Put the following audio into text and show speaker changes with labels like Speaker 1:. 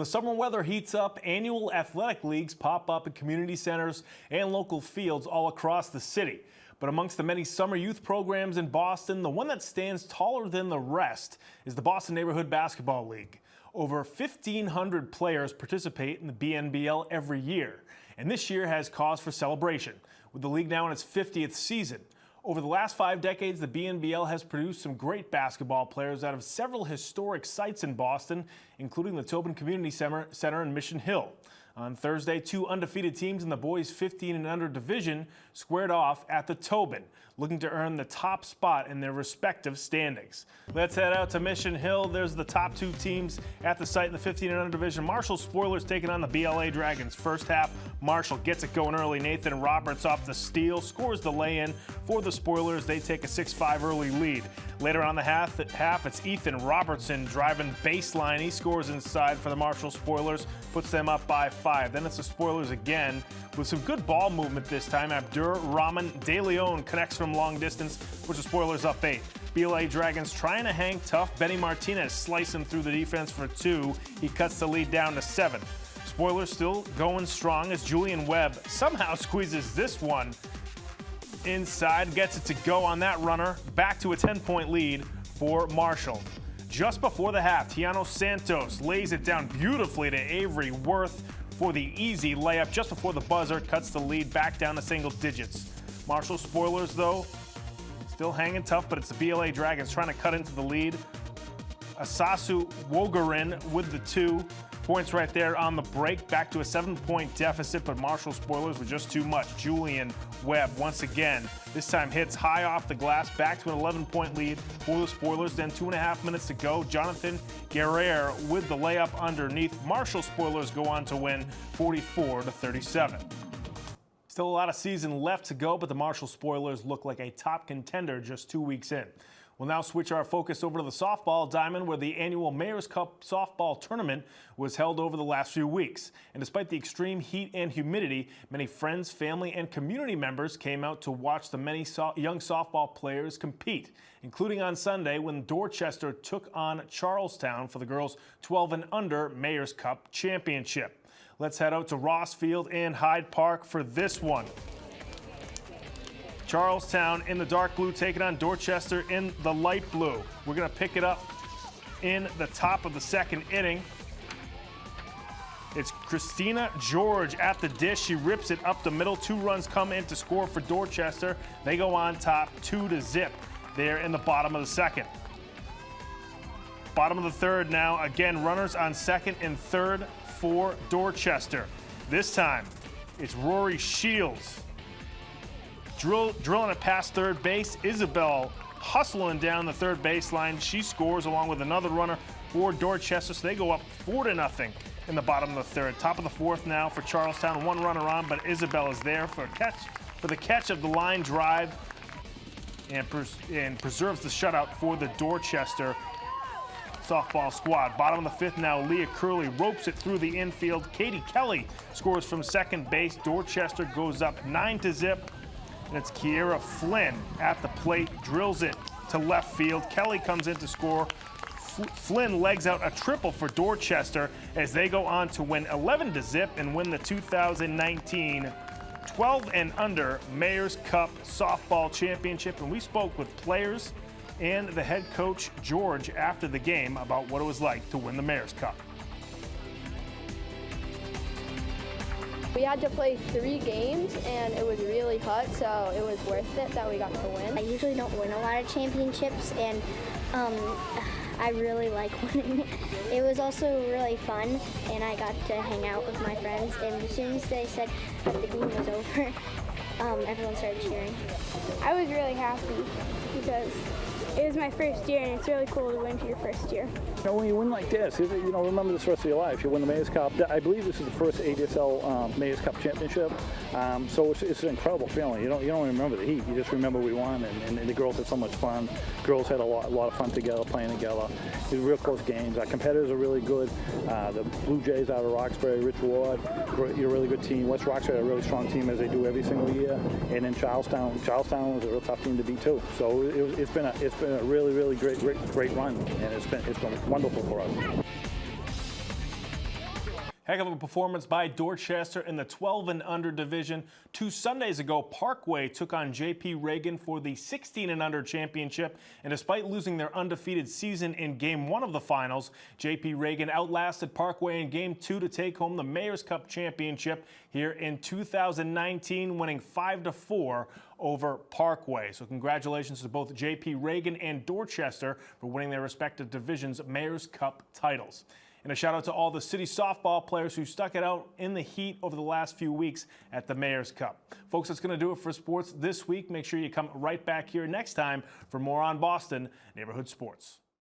Speaker 1: the summer weather heats up, annual athletic leagues pop up at community centers and local fields all across the city. But amongst the many summer youth programs in Boston, the one that stands taller than the rest is the Boston Neighborhood Basketball League. Over 1,500 players participate in the BNBL every year, and this year has cause for celebration, with the league now in its 50th season. Over the last 5 decades, the BNBL has produced some great basketball players out of several historic sites in Boston, including the Tobin Community Center in Mission Hill. On Thursday, 2 undefeated teams in the boys 15 and under division squared off at the Tobin, looking to earn the top spot in their respective standings. Let's head out to Mission Hill. There's the top 2 teams at the site in the 15 and under division. Marshall Spoilers taking on the BLA Dragons. First half, Marshall gets it going early. Nathan Roberts off the steal, scores the lay-in for the Spoilers. They take a 6-5 early lead. Later on the half, it's Ethan Robertson driving baseline. He scores inside for the Marshall Spoilers, puts them up by 5. Then it's the Spoilers again with some good ball movement this time. Abdur Rahman De Leon connects from long distance, puts the Spoilers up 8. BLA Dragons trying to hang tough. Benny Martinez slicing through the defense for 2. He cuts the lead down to 7. Spoilers still going strong as Julian Webb somehow squeezes this one inside, gets it to go on that runner. Back to a 10-point lead for Marshall. Just before the half, Tiano Santos lays it down beautifully to Avery Worth for the easy layup. Just before the buzzer, cuts the lead back down to single digits. Marshall Spoilers, though, still hanging tough, but it's the BLA Dragons trying to cut into the lead. Asasu Wogarin with the 2 points right there on the break. Back to a 7-point deficit, but Marshall Spoilers were just too much. Julian Webb once again, this time hits high off the glass. Back to an 11-point lead for the Spoilers. Then 2.5 minutes to go. Jonathan Guerrero with the layup underneath. Marshall Spoilers go on to win 44-37. Still a lot of season left to go, but the Marshall Spoilers look like a top contender just 2 weeks in. We'll now switch our focus over to the softball diamond, where the annual Mayor's Cup softball tournament was held over the last few weeks. And despite the extreme heat and humidity, many friends, family, and community members came out to watch the many young softball players compete, including on Sunday when Dorchester took on Charlestown for the girls 12 and under Mayor's Cup championship. Let's head out to Ross Field and Hyde Park for this one. Charlestown in the dark blue taking on Dorchester in the light blue. We're going to pick it up in the top of the second inning. It's Christina George at the dish. She rips it up the middle. 2 runs come in to score for Dorchester. They go on top 2-0 there in the bottom of the second. Bottom of the third now. Again, runners on second and third for Dorchester. This time, it's Rory Shields drilling it past third base. Isabel hustling down the third baseline. She scores along with another runner for Dorchester, so they go up 4-0 in the bottom of the third. Top of the fourth now for Charlestown. 1 runner on, but Isabel is there for the catch of the line drive and preserves the shutout for the Dorchester softball squad. Bottom of the fifth now, Leah Curley ropes it through the infield. Katie Kelly scores from second base. Dorchester goes up 9-0. And it's Kiera Flynn at the plate, drills it to left field. Kelly comes in to score. Flynn legs out a triple for Dorchester as they go on to win 11-0 and win the 2019 12 and under Mayor's Cup softball championship. And we spoke with players and the head coach, George, after the game about what it was like to win the Mayor's Cup.
Speaker 2: We had to play 3 games, and it was really hot, so it was worth it that we got to win.
Speaker 3: I usually don't win a lot of championships, and I really like winning. It was also really fun, and I got to hang out with my friends, and as soon as they said that the game was over, everyone started cheering.
Speaker 4: I was really happy because it was my first year, and it's really cool to win for your first year.
Speaker 5: You know, when you win like this, you know, remember this rest of your life. You win the Mayor's Cup. I believe this is the first ADSL Mayor's Cup championship. So it's an incredible feeling. You don't even remember the heat. You just remember we won, and the girls had so much fun. Girls had a lot of fun together, playing together. It was real close games. Our competitors are really good. The Blue Jays out of Roxbury, Rich Ward, you're a really good team. West Roxbury, a really strong team as they do every single year. And then Charlestown was a real tough team to beat too. So it's been a really great run, and it's been wonderful for us.
Speaker 1: Heck of a performance by Dorchester in the 12 and under division. 2 Sundays ago, Parkway took on JP Reagan for the 16 and under championship. And despite losing their undefeated season in Game 1 of the finals, JP Reagan outlasted Parkway in Game 2 to take home the Mayor's Cup championship here in 2019, winning 5-4 over Parkway. So congratulations to both JP Reagan and Dorchester for winning their respective divisions' Mayor's Cup titles. And a shout out to all the city softball players who stuck it out in the heat over the last few weeks at the Mayor's Cup. Folks, that's going to do it for sports this week. Make sure you come right back here next time for more on Boston Neighborhood Sports.